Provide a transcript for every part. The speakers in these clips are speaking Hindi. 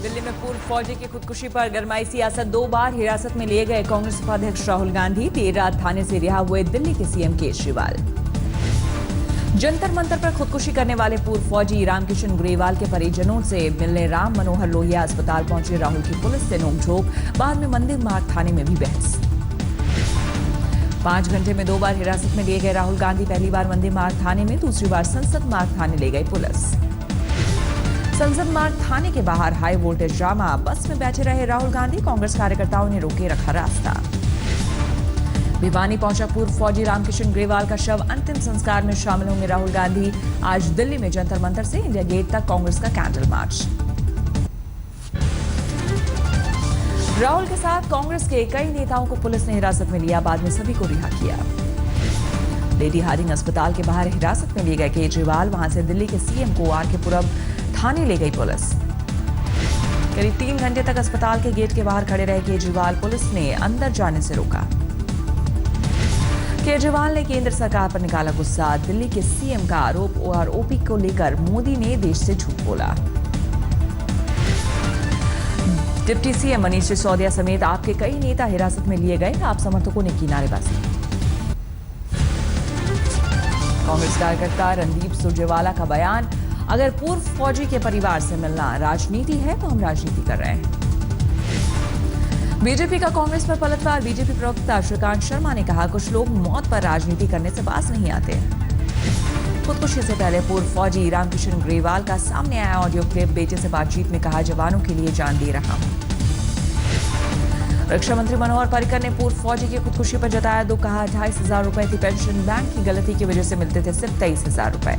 दिल्ली में पूर्व फौजी की खुदकुशी पर गरमाई सियासत। 2 बार हिरासत में लिए गए कांग्रेस उपाध्यक्ष राहुल गांधी। देर रात थाने से रिहा हुए दिल्ली के सीएम केजरीवाल। जंतर मंतर पर खुदकुशी करने वाले पूर्व फौजी रामकिशन ग्रेवाल के परिजनों से मिलने राम मनोहर लोहिया अस्पताल पहुंचे राहुल की पुलिस से नोकझोंक। बाद में मंदिर मार्ग थाने में भी बहस। 5 घंटे में 2 बार हिरासत में लिए गए राहुल गांधी। पहली बार मंदिर मार्ग थाने में, दूसरी बार संसद मार्ग थाने ले गई पुलिस। संसद मार्ग थाने के बाहर हाई वोल्टेज ड्रामा। बस में बैठे रहे राहुल गांधी। कांग्रेस कार्यकर्ताओं ने रोके रखा रास्ता। भिवानी पहुंचा पूर्व फौजी रामकिशन ग्रेवाल का शव। अंतिम संस्कार में शामिल होंगे राहुल गांधी। आज दिल्ली में जंतर मंतर से इंडिया गेट तक कांग्रेस का कैंडल मार्च। राहुल के साथ कांग्रेस के कई नेताओं को पुलिस ने हिरासत में लिया। बाद में सभी को रिहा किया। लेडी हार्डिंग अस्पताल के बाहर हिरासत में लिए गए केजरीवाल। वहां से दिल्ली के सीएम को आर के पुरम थाने ले गई पुलिस। करीब 3 घंटे तक अस्पताल के गेट के बाहर खड़े रहे केजरीवाल। पुलिस ने अंदर जाने से रोका। केजरीवाल ने केंद्र सरकार पर निकाला गुस्सा। दिल्ली के सीएम का आरोप और ओपी को लेकर मोदी ने देश से झूठ बोला। डिप्टी सीएम मनीष सिसोदिया समेत आपके कई नेता हिरासत में लिए गए। आप समर्थकों ने की नारेबाजी। कांग्रेस कार्यकर्ता रणदीप सुरजेवाला का बयान, अगर पूर्व फौजी के परिवार से मिलना राजनीति है तो हम राजनीति कर रहे हैं। बीजेपी का कांग्रेस पर पलटवार। बीजेपी प्रवक्ता श्रीकांत शर्मा ने कहा, कुछ लोग मौत पर राजनीति करने से बाज नहीं आते। खुदकुशी से पहले पूर्व फौजी रामकिशन ग्रेवाल का सामने आया ऑडियो क्लिप। बेटे से बातचीत में कहा, जवानों के लिए जान दे रहा हूं। रक्षा मंत्री मनोहर पर्रिकर ने पूर्व फौजी की खुदकुशी पर जताया दुख। कहा, 28,000 रुपए की पेंशन बैंक की गलती की वजह से मिलते थे सिर्फ 23,000 रुपए।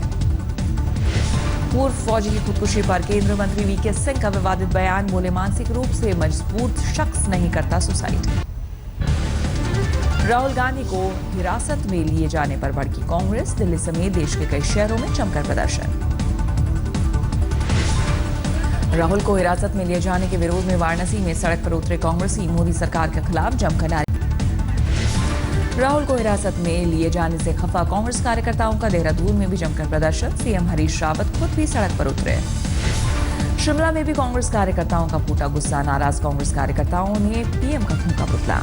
पूर्व फौजी की खुदकुशी पर केंद्रीय मंत्री वीके सिंह का विवादित बयान। बोले, मानसिक रूप से मजबूत शख्स नहीं करता सुसाइड। राहुल गांधी को हिरासत में लिए जाने पर भड़की कांग्रेस। दिल्ली समेत देश के कई शहरों में जमकर प्रदर्शन। राहुल को हिरासत में लिए जाने के विरोध में वाराणसी में सड़क पर उतरे कांग्रेसी। मोदी सरकार के खिलाफ जमकर नारे। राहुल को हिरासत में लिए जाने से खफा कांग्रेस कार्यकर्ताओं का देहरादून में भी जमकर प्रदर्शन। सीएम हरीश रावत खुद भी सड़क पर उतरे। शिमला में भी कांग्रेस कार्यकर्ताओं का फूटा गुस्सा। नाराज कांग्रेस कार्यकर्ताओं ने पीएम का फूंका पुतला।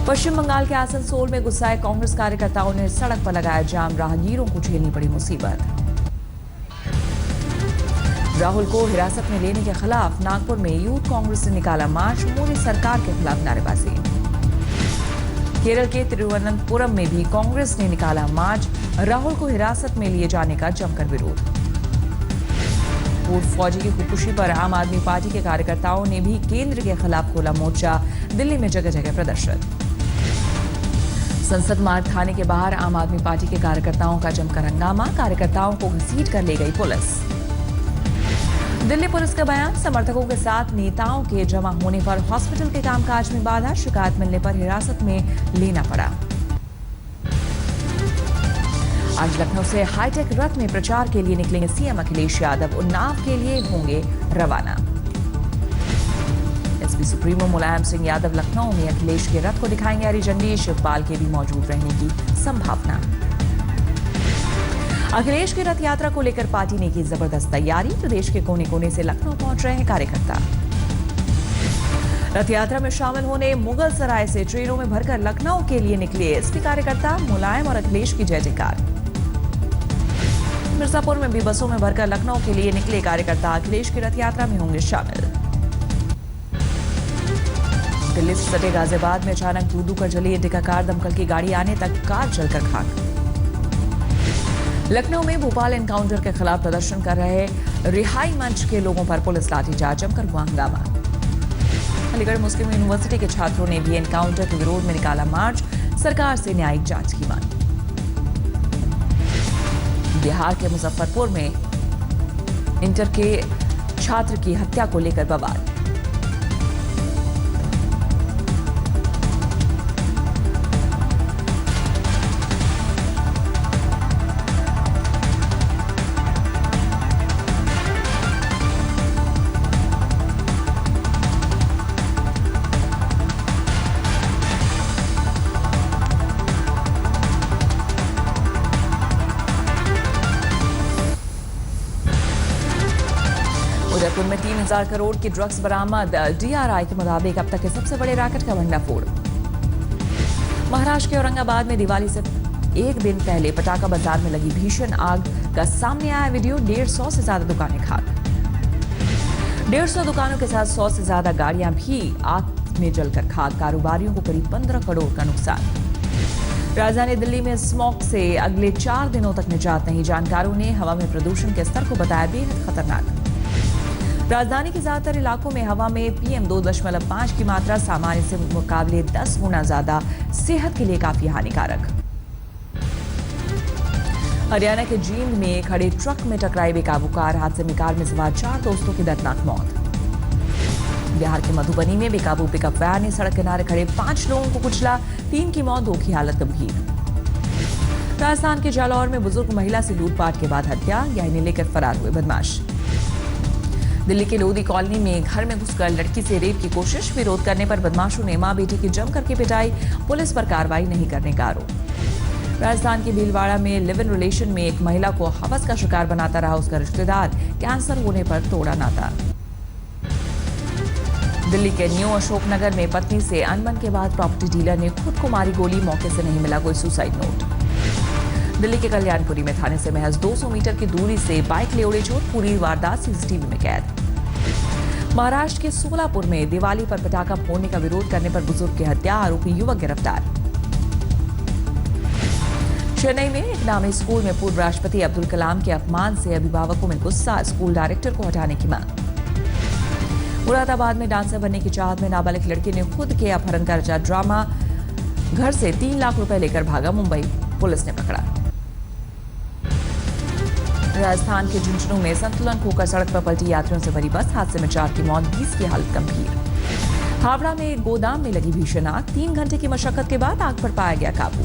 पश्चिम बंगाल के आसनसोल में गुस्साए कांग्रेस कार्यकर्ताओं ने सड़क पर लगाया जाम। राहगीरों को झेलनी पड़ी मुसीबत। राहुल को हिरासत में लेने के खिलाफ नागपुर में यूथ कांग्रेस ने निकाला मार्च। मोदी सरकार के खिलाफ नारेबाजी। केरल के तिरुवनंतपुरम में भी कांग्रेस ने निकाला मार्च। राहुल को हिरासत में लिए जाने का जमकर विरोध। पूर्व फौजी की खुदकुशी पर आम आदमी पार्टी के कार्यकर्ताओं ने भी केंद्र के खिलाफ खोला मोर्चा। दिल्ली में जगह जगह प्रदर्शन। संसद मार्ग थाने के बाहर आम आदमी पार्टी के कार्यकर्ताओं का जमकर हंगामा। कार्यकर्ताओं को घसीट कर ले गई पुलिस। दिल्ली पुलिस का बयान, समर्थकों के साथ नेताओं के जमा होने पर हॉस्पिटल के कामकाज में बाधा। शिकायत मिलने पर हिरासत में लेना पड़ा। आज लखनऊ से हाईटेक रथ में प्रचार के लिए निकलेंगे सीएम अखिलेश यादव। उन्नाव के लिए होंगे रवाना। एसपी सुप्रीमो मुलायम सिंह यादव लखनऊ में अखिलेश के रथ को दिखाएंगे हरी झंडी। शिवपाल के भी मौजूद रहने की संभावना। अखिलेश की रथ यात्रा को लेकर पार्टी ने की जबरदस्त तैयारी। प्रदेश के कोने कोने से लखनऊ पहुंच रहे हैं कार्यकर्ता। रथ यात्रा में शामिल होने मुगल सराय से ट्रेनों में भरकर लखनऊ के लिए निकले एसपी कार्यकर्ता। मुलायम और अखिलेश की जय जयकार। मिर्जापुर में भी बसों में भरकर लखनऊ के लिए निकले कार्यकर्ता। अखिलेश की रथ यात्रा में होंगे शामिल। दिल्ली से सटे गाजियाबाद में अचानक दूर कर जली इंडिका कार। दमकल की गाड़ी आने तक कार जलकर खाक। लखनऊ में भोपाल एनकाउंटर के खिलाफ प्रदर्शन कर रहे रिहाई मंच के लोगों पर पुलिस लाठीचार्ज। जमकर हुआ हंगामा। अलीगढ़ मुस्लिम यूनिवर्सिटी के छात्रों ने भी एनकाउंटर के विरोध में निकाला मार्च। सरकार से न्यायिक जांच की मांग। बिहार के मुजफ्फरपुर में इंटर के छात्र की हत्या को लेकर बवाल। उदयपुर में 3,000 करोड़ की ड्रग्स बरामद। डीआरआई के मुताबिक अब तक के सबसे बड़े रैकेट का भंडाफोड़। महाराष्ट्र के औरंगाबाद में दिवाली से एक दिन पहले पटाखा बाजार में लगी भीषण आग का सामने आया वीडियो। 150 से ज्यादा दुकानें खाक। 150 दुकानों के साथ 100 से ज्यादा गाड़ियां भी आग में जलकर खाक। कारोबारियों को करीब 15 करोड़ का नुकसान। राजधानी दिल्ली में स्मॉग से अगले 4 दिनों तक निजात नहीं। जानकारों ने हवा में प्रदूषण के स्तर को बताया बेहद खतरनाक। राजधानी के ज्यादातर इलाकों में हवा में PM 2.5 की मात्रा सामान्य से मुकाबले 10 गुना ज्यादा, सेहत के लिए काफी हानिकारक। हरियाणा के जींद में खड़े ट्रक में टकराई बेकाबू कार। हादसे में कार में सवार 4 दोस्तों की दर्दनाक मौत। बिहार के मधुबनी में बेकाबू पिकअप वैन ने सड़क किनारे खड़े 5 लोगों को कुचला। 3 की मौत, 2 की हालत गंभीर। राजस्थान के जालौर में बुजुर्ग महिला से लूटपाट के बाद हत्या। गहने लेकर फरार हुए बदमाश। दिल्ली के लोधी कॉलोनी में घर में घुसकर लड़की से रेप की कोशिश। विरोध करने पर बदमाशों ने मां बेटी की जम करके पिटाई। पुलिस पर कार्रवाई नहीं करने का आरोप। राजस्थान के भीलवाड़ा में लिव इन रिलेशन में एक महिला को हवस का शिकार बनाता रहा उसका रिश्तेदार। कैंसर होने पर तोड़ा नाता। दिल्ली के न्यू अशोकनगर में पत्नी से अनबन के बाद प्रॉपर्टी डीलर ने खुद को मारी गोली। मौके से नहीं मिला कोई सुसाइड नोट। दिल्ली के कल्याणपुरी में थाने से महज 200 मीटर की दूरी से बाइक ले उड़े चोर। पूरी वारदात सीसीटीवी में कैद। महाराष्ट्र के सोलापुर में दिवाली पर पटाखा फोड़ने का विरोध करने पर बुजुर्ग की हत्या। आरोपी युवक गिरफ्तार। चेन्नई में एक नामी स्कूल में पूर्व राष्ट्रपति अब्दुल कलाम के अपमान से अभिभावकों में गुस्सा। स्कूल डायरेक्टर को हटाने की मांग। मुरादाबाद में डांसर बनने की चाहत में नाबालिग लड़की ने खुद के अपहरण का रचा ड्रामा। घर से 3 लाख रुपए लेकर भागा। मुंबई पुलिस ने पकड़ा। राजस्थान के झुंझुनू में संतुलन खोकर सड़क पर पलटी यात्रियों से भरी बस। हादसे में 4 की मौत, 20 की हालत गंभीर। हावड़ा में एक गोदाम में लगी भीषण आग। 3 घंटे की मशक्कत के बाद आग पर पाया गया काबू।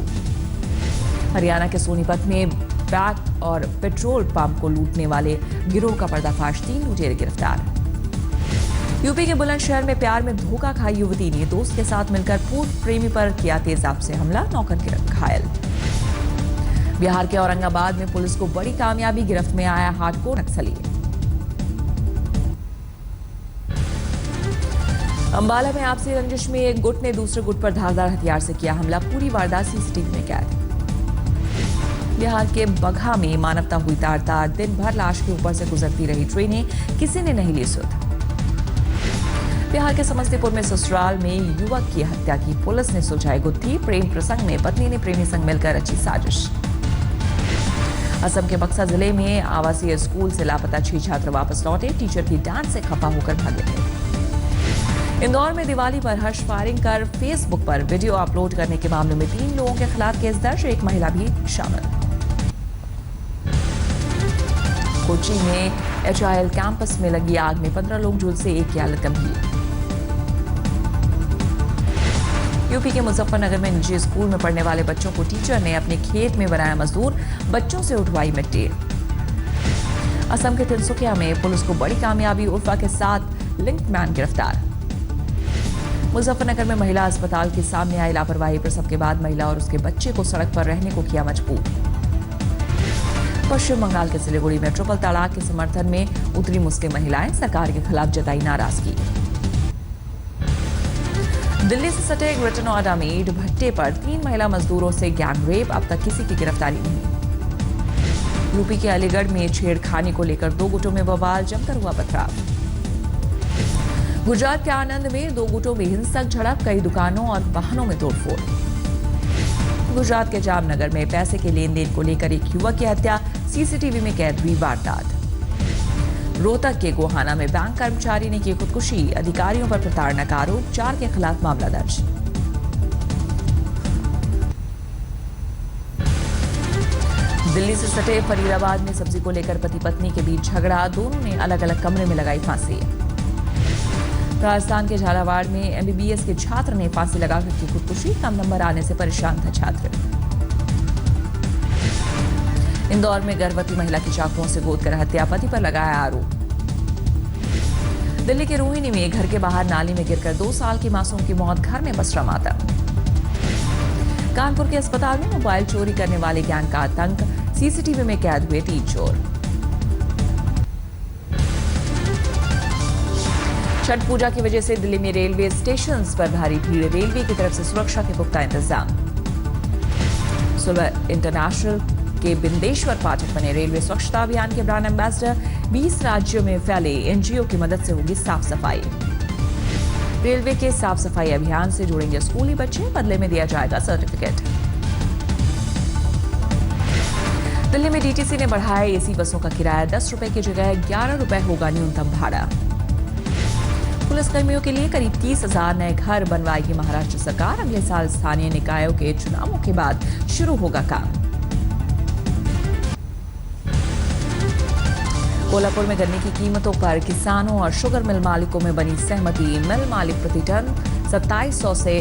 हरियाणा के सोनीपत में बैंक और पेट्रोल पंप को लूटने वाले गिरोह का पर्दाफाश। 3 लुटेरे गिरफ्तार। यूपी के बुलंदशहर में प्यार में धोखा खाई युवती ने दोस्त के साथ मिलकर पूर्व प्रेमी पर किया तेजाब से हमला। नौकर घायल। बिहार के औरंगाबाद में पुलिस को बड़ी कामयाबी। गिरफ्त में आया हार्डकोर नक्सली। अंबाला में आपसी रंजिश में एक गुट ने दूसरे गुट पर धारदार हथियार से किया हमला। पूरी वारदात सीसीटीवी में कैद। बिहार के बगहा में मानवता हुई तार-तार। दिन भर लाश के ऊपर से गुजरती रही ट्रेनें, किसी ने नहीं ली सुध। बिहार के समस्तीपुर में ससुराल में युवक की हत्या की। पुलिस ने सुलझाई गुत्थी। प्रेम प्रसंग में पत्नी ने प्रेमी संग मिलकर रची साजिश। असम के बक्सा जिले में आवासीय स्कूल से लापता 6 छात्र वापस लौटे। टीचर की डांट से खफा होकर भागे थे। इंदौर में दिवाली पर हर्ष फायरिंग कर फेसबुक पर वीडियो अपलोड करने के मामले में 3 लोगों के खिलाफ केस दर्ज। एक महिला भी शामिल। कोची में HIL कैंपस में लगी आग में 15 लोग झुलसे। 1 की हालत गंभीर। यूपी के मुजफ्फरनगर में निजी स्कूल में पढ़ने वाले बच्चों को टीचर ने अपने खेत में बनाया मजदूर। बच्चों से उठवाई मिट्टी। असम के तिनसुकिया में पुलिस को बड़ी कामयाबी। उर्फा के साथ लिंकमैन गिरफ्तार। मुजफ्फरनगर में महिला अस्पताल के सामने आई लापरवाही। प्रसव के बाद महिला और उसके बच्चे को सड़क पर रहने को किया मजबूर। पश्चिम बंगाल के सिलीगुड़ी में ट्रिपल तलाक के समर्थन में उतरी मुस्लिम महिलाएं। सरकार के खिलाफ जताई नाराजगी। दिल्ली से सटे ग्रेटर नोएडा में ईंट भट्टे पर 3 महिला मजदूरों से गैंग रेप। अब तक किसी की गिरफ्तारी नहीं। यूपी के अलीगढ़ में छेड़खानी को लेकर 2 गुटों में बवाल। जमकर हुआ पथराव। गुजरात के आनंद में 2 गुटों में हिंसक झड़प। कई दुकानों और वाहनों में तोड़फोड़। गुजरात के जामनगर में पैसे के लेन देन को लेकर एक युवक की हत्या। सीसीटीवी में कैद हुई वारदात। रोहतक के गोहाना में बैंक कर्मचारी ने की खुदकुशी। अधिकारियों पर प्रताड़ना का आरोप। 4 के खिलाफ मामला दर्ज। दिल्ली से सटे फरीदाबाद में सब्जी को लेकर पति पत्नी के बीच झगड़ा। दोनों ने अलग अलग कमरे में लगाई फांसी। राजस्थान के झालावाड़ में MBBS के छात्र ने फांसी लगाकर की खुदकुशी। कम नंबर आने से परेशान था छात्र। इंदौर में गर्भवती महिला की चाकुओं से गोदकर हत्या। पति पर लगाया आरोप। दिल्ली के रोहिणी में घर के बाहर नाली में गिरकर 2 साल की मासूम की मौत। घर में पसरा मातम। कानपुर के अस्पताल में मोबाइल चोरी करने वाले गैंग का आतंक। सीसीटीवी में कैद हुए 3 चोर। छठ पूजा की वजह से दिल्ली में रेलवे स्टेशन पर भारी भीड़, रेलवे की तरफ से सुरक्षा के पुख्ता इंतजाम। सुलभ इंटरनेशनल के बिंदेश्वर पाठक बने रेलवे स्वच्छता अभियान के ब्रांड एम्बेसडर। 20 राज्यों में फैले एनजीओ की मदद से होगी साफ सफाई। रेलवे के साफ सफाई अभियान से जुड़ेंगे स्कूली बच्चे, बदले में दिया जाएगा सर्टिफिकेट। दिल्ली में डीटीसी ने बढ़ाया एसी बसों का किराया, 10 रुपए की जगह 11 रुपए होगा न्यूनतम भाड़ा। पुलिसकर्मियों के लिए करीब 30,000 नए घर बनवाएगी महाराष्ट्र सरकार। अगले साल स्थानीय निकायों के चुनावों के बाद शुरू होगा काम। कोल्हापुर में गन्ने की कीमतों पर किसानों और शुगर मिल मालिकों में बनी सहमति। मिल मालिक प्रति टन 2700 से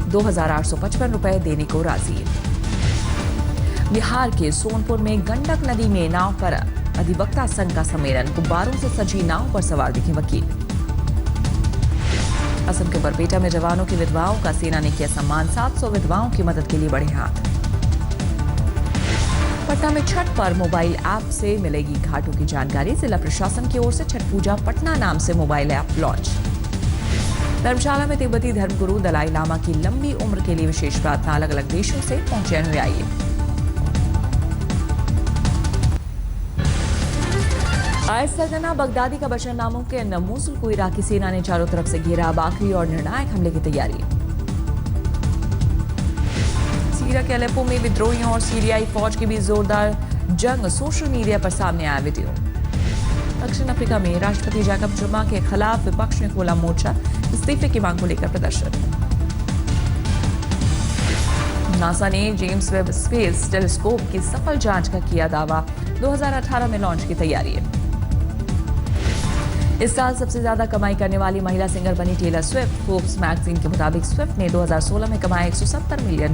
2,855 रुपए देने को राजी। बिहार के सोनपुर में गंडक नदी में नाव पर अधिवक्ता संघ का सम्मेलन, गुब्बारों से सजी नाव पर सवार दिखे वकील। असम के बरपेटा में जवानों की विधवाओं का सेना ने किया सम्मान, 700 विधवाओं की मदद के लिए बढ़े हाथ। पटना में छठ पर मोबाइल ऐप से मिलेगी घाटों की जानकारी। जिला प्रशासन की ओर से छठ पूजा पटना नाम से मोबाइल ऐप लॉन्च। धर्मशाला में तिब्बती धर्मगुरु दलाई लामा की लंबी उम्र के लिए विशेष प्रार्थना, अलग अलग देशों से पहुंचे अनुयायी। आइस सरगना बगदादी का बचना नामुमकिन, मोसुल को इराकी सेना ने चारों तरफ से घेरा, अब आखिरी और निर्णायक हमले की तैयारी। सीरिया के अलेप्पो में विद्रोहियों और सीरियाई फौज के बीच जोरदार जंग, सोशल मीडिया पर सामने आया वीडियो। दक्षिण अफ्रीका में राष्ट्रपति जैकब जुमा के खिलाफ विपक्ष ने खोला मोर्चा, इस्तीफे की मांग को लेकर प्रदर्शन। नासा ने जेम्स वेब स्पेस टेलीस्कोप की सफल जांच का किया दावा, 2018 में लॉन्च की तैयारी है। इस साल सबसे ज्यादा कमाई करने वाली महिला सिंगर बनी टेलर स्विफ्ट। फोर्ब्स मैगजीन के मुताबिक स्विफ्ट ने 2016 में कमाया $170 मिलियन।